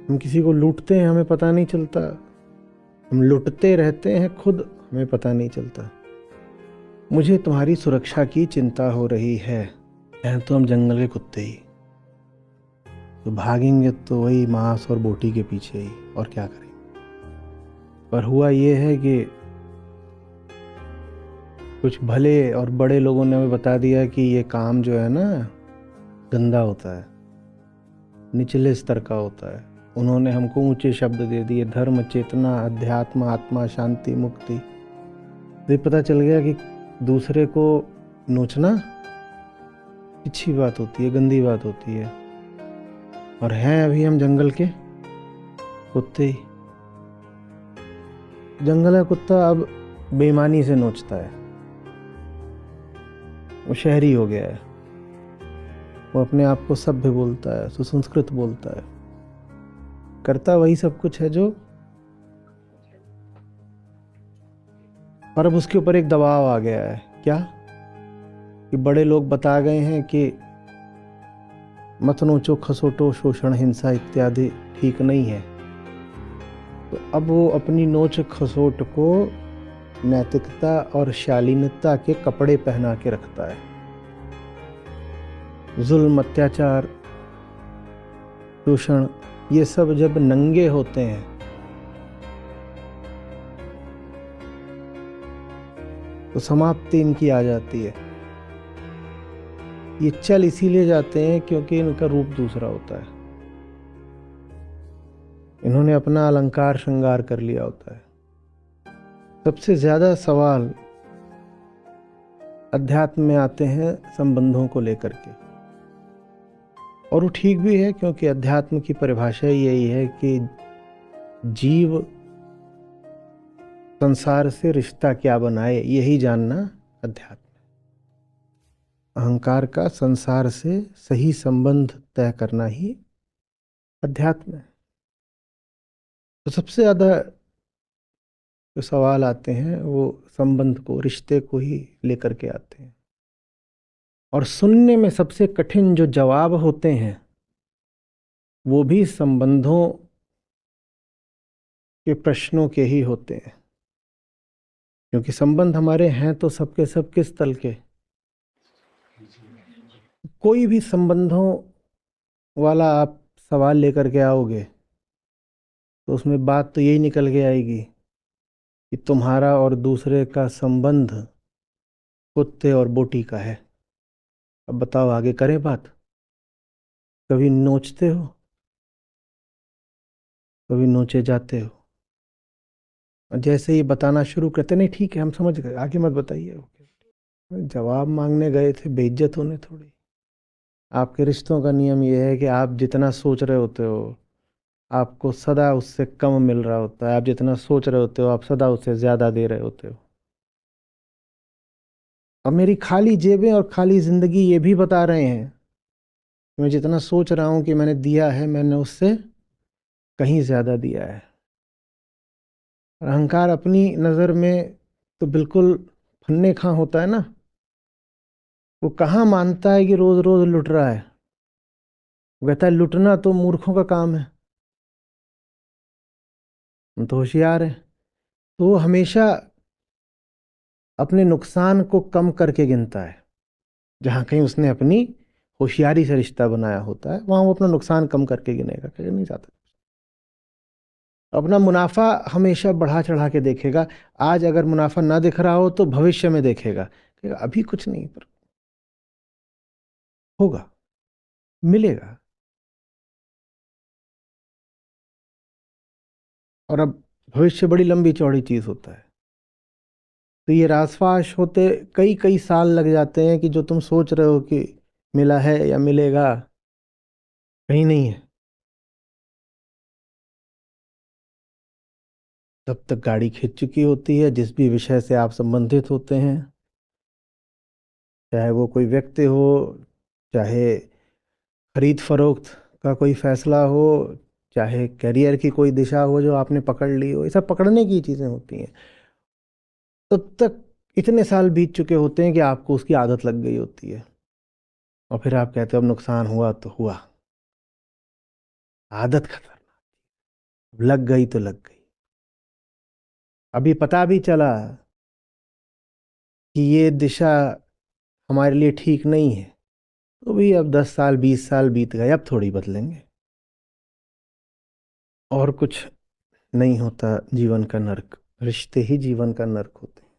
हम किसी को लूटते हैं, हमें पता नहीं चलता। हम लुटते रहते हैं खुद, हमें पता नहीं चलता। मुझे तुम्हारी सुरक्षा की चिंता हो रही है तो हम जंगल के कुत्ते ही, तो भागेंगे तो वही मांस और बोटी के पीछे ही, और क्या करें। पर हुआ ये है कि कुछ भले और बड़े लोगों ने हमें बता दिया कि ये काम जो है ना गंदा होता है, निचले स्तर का होता है। उन्होंने हमको ऊंचे शब्द दे दिए, धर्म, चेतना, अध्यात्म, आत्मा, शांति, मुक्ति। तो पता चल गया कि दूसरे को नोचना अच्छी बात होती है, गंदी बात होती है। और हैं अभी हम जंगल के कुत्ते ही। जंगल का कुत्ता अब बेईमानी से नोचता है, वो शहरी हो गया है। वो अपने आप को सभ्य बोलता है, सुसंस्कृत बोलता है, करता वही सब कुछ है जो, पर अब उसके ऊपर एक दबाव आ गया है। क्या कि बड़े लोग बता गए हैं कि मत नोचो, खसोटो, शोषण, हिंसा इत्यादि ठीक नहीं है। तो अब वो अपनी नोच खसोट को नैतिकता और शालीनता के कपड़े पहना के रखता है। जुल्म, अत्याचार, शोषण, ये सब जब नंगे होते हैं तो समाप्ति इनकी आ जाती है। ये चल इसीलिए जाते हैं क्योंकि इनका रूप दूसरा होता है। इन्होंने अपना अलंकार श्रृंगार कर लिया होता है। सबसे ज्यादा सवाल अध्यात्म में आते हैं संबंधों को लेकर के, और वो ठीक भी है, क्योंकि अध्यात्म की परिभाषा यही है कि जीव संसार से रिश्ता क्या बनाए, यही जानना अध्यात्म। अहंकार का संसार से सही संबंध तय करना ही अध्यात्म है। तो सबसे ज्यादा जो सवाल आते हैं वो संबंध को, रिश्ते को ही लेकर के आते हैं। और सुनने में सबसे कठिन जो जवाब होते हैं वो भी संबंधों के प्रश्नों के ही होते हैं। क्योंकि संबंध हमारे हैं तो सबके सब किस तल के। कोई भी संबंधों वाला आप सवाल लेकर के आओगे तो उसमें बात तो यही निकल के आएगी कि तुम्हारा और दूसरे का संबंध कुत्ते और बोटी का है। अब बताओ आगे करें बात। कभी नोचते हो, कभी नोचे जाते हो। और जैसे ही बताना शुरू करते, नहीं ठीक है हम समझ गए, आगे मत बताइए। जवाब मांगने गए थे, बेइज्जत होने थोड़ी। आपके रिश्तों का नियम यह है कि आप जितना सोच रहे होते हो आपको सदा उससे कम मिल रहा होता है, आप जितना सोच रहे होते हो आप सदा उससे ज्यादा दे रहे होते हो। और मेरी खाली जेबें और खाली जिंदगी ये भी बता रहे हैं कि मैं जितना सोच रहा हूं कि मैंने दिया है, मैंने उससे कहीं ज्यादा दिया है। और अहंकार अपनी नजर में तो बिल्कुल फन्ने खां होता है ना। वो कहाँ मानता है कि रोज रोज लुट रहा है। वो कहता है लुटना तो मूर्खों का काम है, हम तो होशियार हैं। तो वो हमेशा अपने नुकसान को कम करके गिनता है। जहां कहीं उसने अपनी होशियारी से रिश्ता बनाया होता है वहां वो अपना नुकसान कम करके गिनेगा, कहीं नहीं जाता। अपना मुनाफा हमेशा बढ़ा चढ़ा के देखेगा। आज अगर मुनाफा ना दिख रहा हो तो भविष्य में देखेगा, कहेगा अभी कुछ नहीं पर होगा, मिलेगा। और अब भविष्य बड़ी लंबी चौड़ी चीज होता है। तो ये रासपाश होते कई कई साल लग जाते हैं कि जो तुम सोच रहे हो कि मिला है या मिलेगा, कहीं नहीं है। तब तक गाड़ी खिंच चुकी होती है जिस भी विषय से आप संबंधित होते हैं, चाहे वो कोई व्यक्ति हो, चाहे खरीद फरोख्त का कोई फैसला हो, चाहे करियर की कोई दिशा हो जो आपने पकड़ ली हो। ये सब पकड़ने की चीजें होती हैं। तब तक इतने साल बीत चुके होते हैं कि आपको उसकी आदत लग गई होती है। और फिर आप कहते हो अब नुकसान हुआ तो हुआ। आदत खतरनाक। लग गई तो लग गई। अभी पता भी चला कि ये दिशा हमारे लिए ठीक नहीं है, तो भी अब 10 साल 20 साल बीत गए, अब थोड़ी बदलेंगे। और कुछ नहीं होता जीवन का नर्क, रिश्ते ही जीवन का नर्क होते हैं।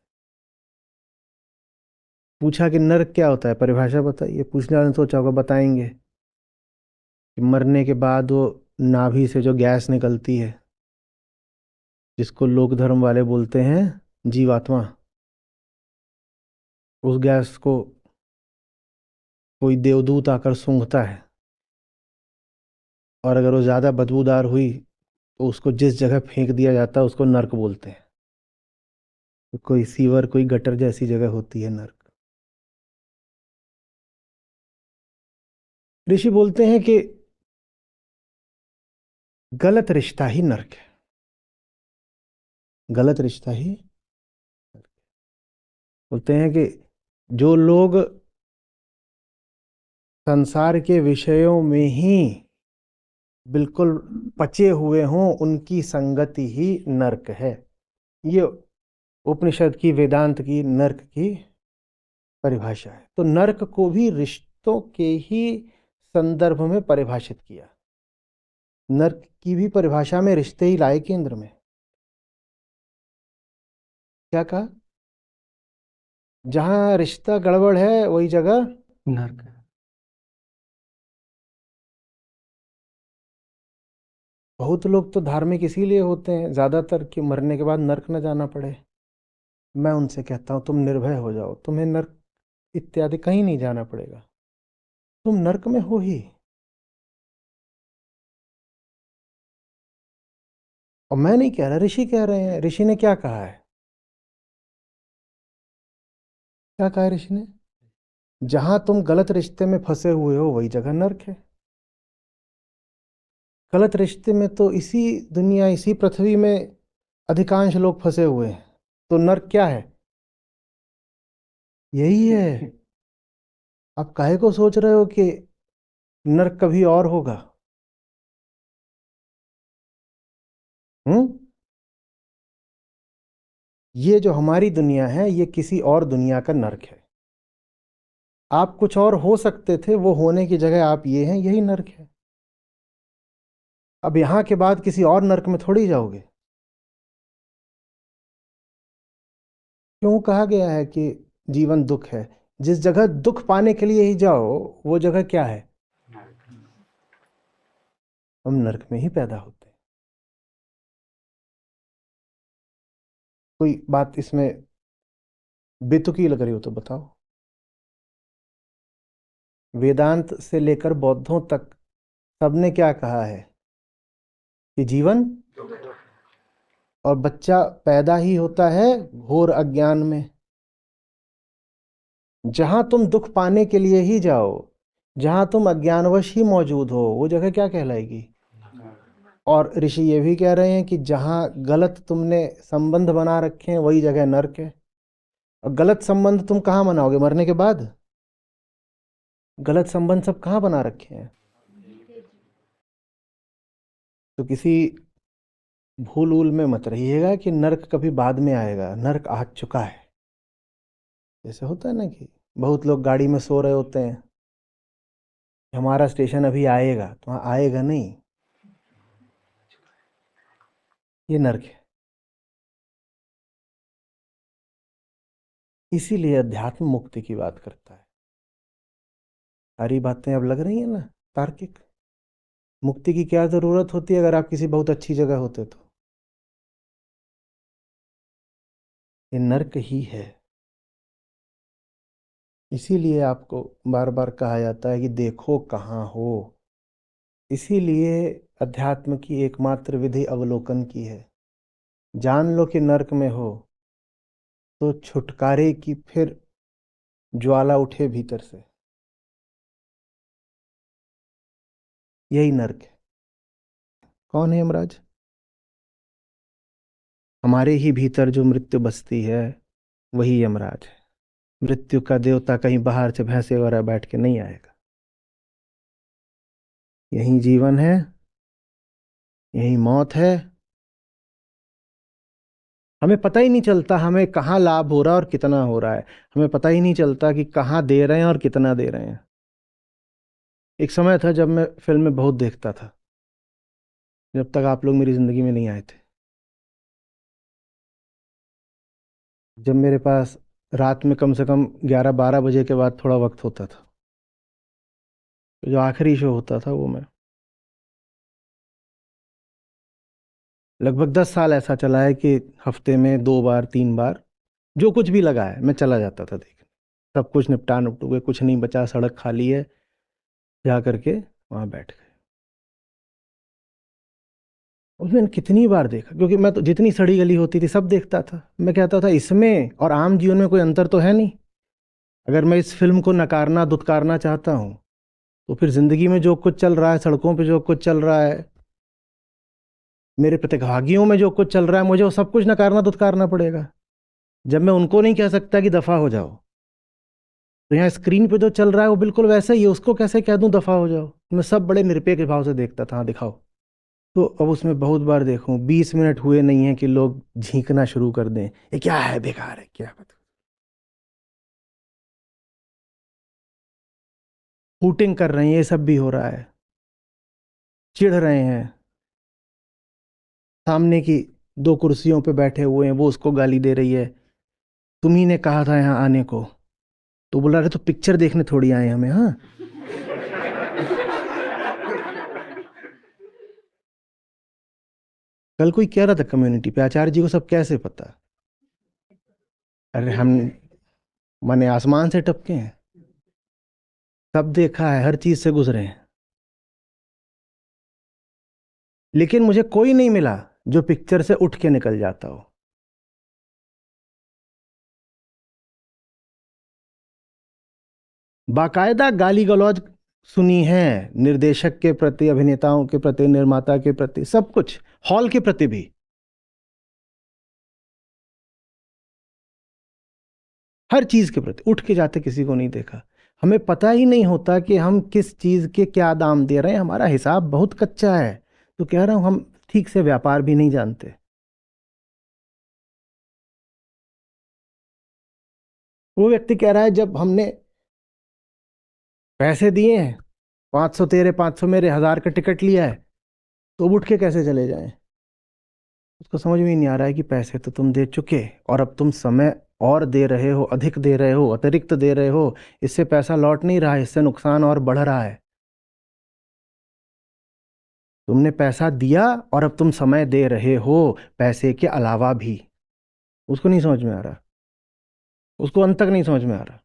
पूछा कि नर्क क्या होता है, परिभाषा बताइए। पूछने वाले ने सोचा होगा बताएंगे कि मरने के बाद वो नाभि से जो गैस निकलती है, जिसको लोक धर्म वाले बोलते हैं जीवात्मा, उस गैस को कोई देवदूत आकर सूंघता है, और अगर वो ज़्यादा बदबूदार हुई तो उसको जिस जगह फेंक दिया जाता है उसको नर्क बोलते हैं। तो कोई सीवर, कोई गटर जैसी जगह होती है नर्क। ऋषि बोलते हैं कि गलत रिश्ता ही नर्क है, गलत रिश्ता ही। बोलते हैं कि जो लोग संसार के विषयों में ही बिल्कुल पचे हुए हों, उनकी संगति ही नर्क है। ये उपनिषद की, वेदांत की नर्क की परिभाषा है। तो नर्क को भी रिश्तों के ही संदर्भ में परिभाषित किया। नर्क की भी परिभाषा में रिश्ते ही लाए केंद्र में। क्या कहा? जहां रिश्ता गड़बड़ है वही जगह नर्क है। बहुत लोग तो धार्मिक इसीलिए होते हैं ज्यादातर कि मरने के बाद नर्क न जाना पड़े। मैं उनसे कहता हूं तुम निर्भय हो जाओ, तुम्हें नर्क इत्यादि कहीं नहीं जाना पड़ेगा, तुम नर्क में हो ही। और मैं नहीं कह रहा, ऋषि कह रहे हैं। ऋषि ने क्या कहा है? क्या कहा है ऋषि ने? जहां तुम गलत रिश्ते में फंसे हुए हो वही जगह नर्क है। गलत रिश्ते में तो इसी दुनिया, इसी पृथ्वी में अधिकांश लोग फंसे हुए हैं। तो नर्क क्या है? यही है। आप काहे को सोच रहे हो कि नर्क कभी और होगा? हम्म। ये जो हमारी दुनिया है ये किसी और दुनिया का नर्क है। आप कुछ और हो सकते थे, वो होने की जगह आप ये हैं, यही नर्क है। अब यहां के बाद किसी और नर्क में थोड़ी जाओगे। क्यों कहा गया है कि जीवन दुख है? जिस जगह दुख पाने के लिए ही जाओ वो जगह क्या है? हम नर्क में ही पैदा होते हैं। कोई बात इसमें बेतुकी लग रही हो तो बताओ। वेदांत से लेकर बौद्धों तक सबने क्या कहा है कि जीवन, और बच्चा पैदा ही होता है घोर अज्ञान में। जहां तुम दुख पाने के लिए ही जाओ, जहां तुम अज्ञानवश ही मौजूद हो, वो जगह क्या कहलाएगी? और ऋषि ये भी कह रहे हैं कि जहां गलत तुमने संबंध बना रखे हैं वही जगह नर्क है। और गलत संबंध तुम कहाँ बनाओगे मरने के बाद? गलत संबंध सब कहाँ बना रखे हैं? तो किसी भूल उल में मत रहिएगा कि नर्क कभी बाद में आएगा। नर्क आ चुका है। जैसे होता है ना कि बहुत लोग गाड़ी में सो रहे होते हैं, हमारा स्टेशन अभी आएगा, तो वहाँ आएगा नहीं, ये नर्क है। इसीलिए अध्यात्म मुक्ति की बात करता है। सारी बातें अब लग रही है ना तार्किक। मुक्ति की क्या जरूरत होती है अगर आप किसी बहुत अच्छी जगह होते तो? ये नर्क ही है। इसीलिए आपको बार बार कहा जाता है कि देखो कहाँ हो। इसीलिए अध्यात्म की एकमात्र विधि अवलोकन की है। जान लो कि नर्क में हो तो छुटकारे की फिर ज्वाला उठे भीतर से। यही नर्क है। कौन है यमराज? हमारे ही भीतर जो मृत्यु बसती है वही यमराज है। मृत्यु का देवता कहीं बाहर से भैंसे वगैरह बैठ के नहीं आएगा। यही जीवन है, यही मौत है। हमें पता ही नहीं चलता हमें कहाँ लाभ हो रहा है और कितना हो रहा है। हमें पता ही नहीं चलता कि कहाँ दे रहे हैं और कितना दे रहे हैं। एक समय था जब मैं फिल्में बहुत देखता था, जब तक आप लोग मेरी जिंदगी में नहीं आए थे। जब मेरे पास रात में कम से कम 11-12 बजे के बाद थोड़ा वक्त होता था, तो जो आखिरी शो होता था वो मैं लगभग 10 साल ऐसा चला है कि हफ्ते में 2 बार 3 बार जो कुछ भी लगा है मैं चला जाता था देखने। सब कुछ निपटा निपटू के, कुछ नहीं बचा, सड़क खाली है, जा करके वहां बैठ गए। उसमें मैंने कितनी बार देखा, क्योंकि मैं तो जितनी सड़ी गली होती थी सब देखता था। मैं कहता था इसमें और आम जीवन में कोई अंतर तो है नहीं। अगर मैं इस फिल्म को नकारना दुत्कारना चाहता हूँ तो फिर जिंदगी में जो कुछ चल रहा है, सड़कों पे जो कुछ चल रहा है, मेरे प्रतिभागियों में जो कुछ चल रहा है, मुझे वो सब कुछ नकारना दुत्कारना पड़ेगा। जब मैं उनको नहीं कह सकता कि दफा हो जाओ, तो यहाँ स्क्रीन पे जो चल रहा है वो बिल्कुल वैसा ही है, उसको कैसे कह दूं दफा हो जाओ। मैं सब बड़े निरपेक्ष भाव से देखता था, हाँ दिखाओ। तो अब उसमें बहुत बार देखूं, 20 मिनट हुए नहीं है कि लोग झींकना शुरू कर दें, ये क्या है, बेकार है, क्या बता, हूटिंग कर रहे हैं, ये सब भी हो रहा है, चिढ़ रहे हैं। सामने की दो कुर्सियों पे बैठे हुए हैं, वो उसको गाली दे रही है, तुम्ही ने कहा था यहाँ आने को। तो बोला, रहे तो पिक्चर देखने थोड़ी आए हमें, हाँ। कल कोई कह रहा था कम्युनिटी पे, आचार्य जी को सब कैसे पता। अरे हम माने आसमान से टपके हैं, सब देखा है, हर चीज से गुजरे हैं। लेकिन मुझे कोई नहीं मिला जो पिक्चर से उठ के निकल जाता हो। बाकायदा गाली गलौज सुनी है, निर्देशक के प्रति, अभिनेताओं के प्रति, निर्माता के प्रति, सब कुछ, हॉल के प्रति भी, हर चीज के प्रति। उठ के जाते किसी को नहीं देखा। हमें पता ही नहीं होता कि हम किस चीज के क्या दाम दे रहे हैं, हमारा हिसाब बहुत कच्चा है। तो कह रहा हूं, हम ठीक से व्यापार भी नहीं जानते। वो व्यक्ति कह रहा है, जब हमने पैसे दिए हैं, 500 तेरे 500 मेरे, 1000 का टिकट लिया है, तो अब उठ के कैसे चले जाएं। उसको समझ में ही नहीं आ रहा है कि पैसे तो तुम दे चुके, और अब तुम समय और दे रहे हो, अधिक दे रहे हो, अतिरिक्त दे रहे हो। इससे पैसा लौट नहीं रहा है, इससे नुकसान और बढ़ रहा है। तुमने पैसा दिया और अब तुम समय दे रहे हो पैसे के अलावा भी। उसको नहीं समझ में आ रहा, उसको अंत तक नहीं समझ में आ रहा।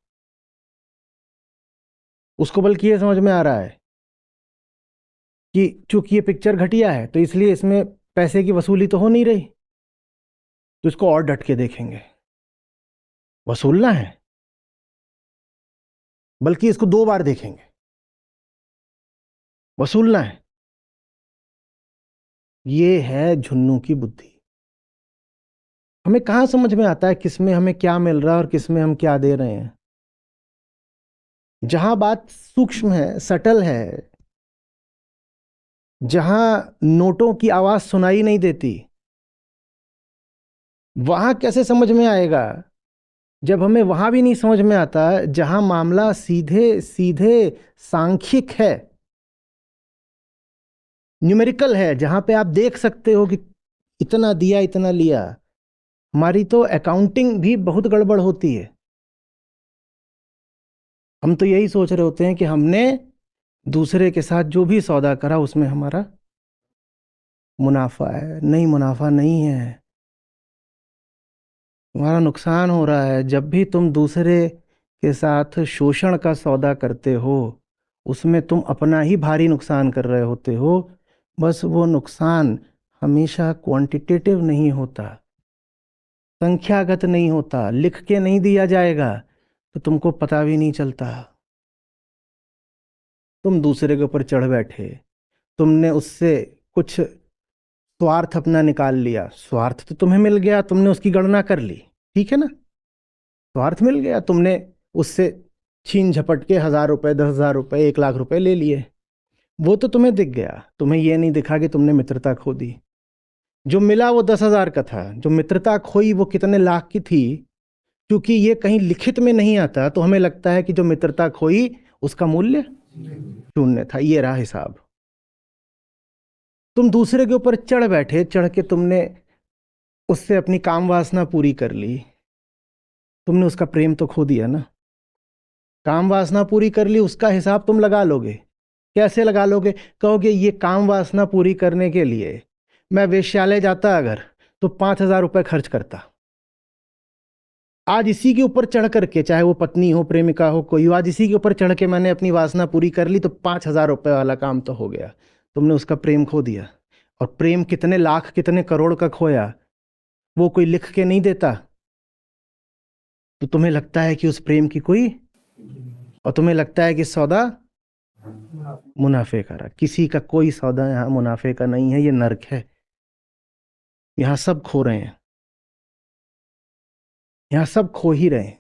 उसको बल्कि ये समझ में आ रहा है कि चूंकि ये पिक्चर घटिया है तो इसलिए इसमें पैसे की वसूली तो हो नहीं रही, तो इसको और डट के देखेंगे। वसूलना है, बल्कि इसको 2 बार देखेंगे। वसूलना है, ये है झुन्नू की बुद्धि। हमें कहाँ समझ में आता है किस में हमें क्या मिल रहा है और किस में हम क्या दे रहे हैं। जहां बात सूक्ष्म है, सटल है, जहां नोटों की आवाज सुनाई नहीं देती, वहां कैसे समझ में आएगा। जब हमें वहां भी नहीं समझ में आता, जहां मामला सीधे सीधे सांख्यिक है, न्यूमेरिकल है, जहां पे आप देख सकते हो कि इतना दिया इतना लिया। हमारी तो अकाउंटिंग भी बहुत गड़बड़ होती है। हम तो यही सोच रहे होते हैं कि हमने दूसरे के साथ जो भी सौदा करा उसमें हमारा मुनाफा है। नहीं, मुनाफा नहीं है, तुम्हारा नुकसान हो रहा है। जब भी तुम दूसरे के साथ शोषण का सौदा करते हो, उसमें तुम अपना ही भारी नुकसान कर रहे होते हो। बस वो नुकसान हमेशा क्वांटिटेटिव नहीं होता, संख्यागत नहीं होता, लिख के नहीं दिया जाएगा तो तुमको पता भी नहीं चलता। तुम दूसरे के ऊपर चढ़ बैठे, तुमने उससे कुछ स्वार्थ अपना निकाल लिया। स्वार्थ तो तुम्हें मिल गया, तुमने उसकी गणना कर ली, ठीक है ना। स्वार्थ मिल गया, तुमने उससे छीन झपट के 1000 रुपए, 10,000 रुपए, 1 लाख रुपए ले लिए। वो तो तुम्हें दिख गया, तुम्हें ये नहीं दिखा कि तुमने मित्रता खो दी। जो मिला वो 10,000 का था, जो मित्रता खोई वो कितने लाख की थी। क्योंकि ये कहीं लिखित में नहीं आता तो हमें लगता है कि जो मित्रता खोई उसका मूल्य शून्य था। ये रहा हिसाब। तुम दूसरे के ऊपर चढ़ बैठे, चढ़ के तुमने उससे अपनी काम वासना पूरी कर ली, तुमने उसका प्रेम तो खो दिया ना। काम वासना पूरी कर ली, उसका हिसाब तुम लगा लोगे। कैसे लगा लोगे? कहोगे ये काम वासना पूरी करने के लिए मैं वेश्यालय जाता अगर तो 5,000 रुपये खर्च करता। आज इसी के ऊपर चढ़ करके, चाहे वो पत्नी हो, प्रेमिका हो, कोई हो, आज इसी के ऊपर चढ़ के मैंने अपनी वासना पूरी कर ली तो 5,000 रुपये वाला काम तो हो गया। तुमने उसका प्रेम खो दिया। और प्रेम कितने लाख कितने करोड़ का खोया, वो कोई लिख के नहीं देता। तो तुम्हें लगता है कि उस प्रेम की कोई, और तुम्हें लगता है कि सौदा मुनाफे का रहा। किसी का कोई सौदा यहाँ मुनाफे का नहीं है। ये नर्क है। यहाँ सब खो रहे हैं, यहाँ सब खो ही रहे हैं।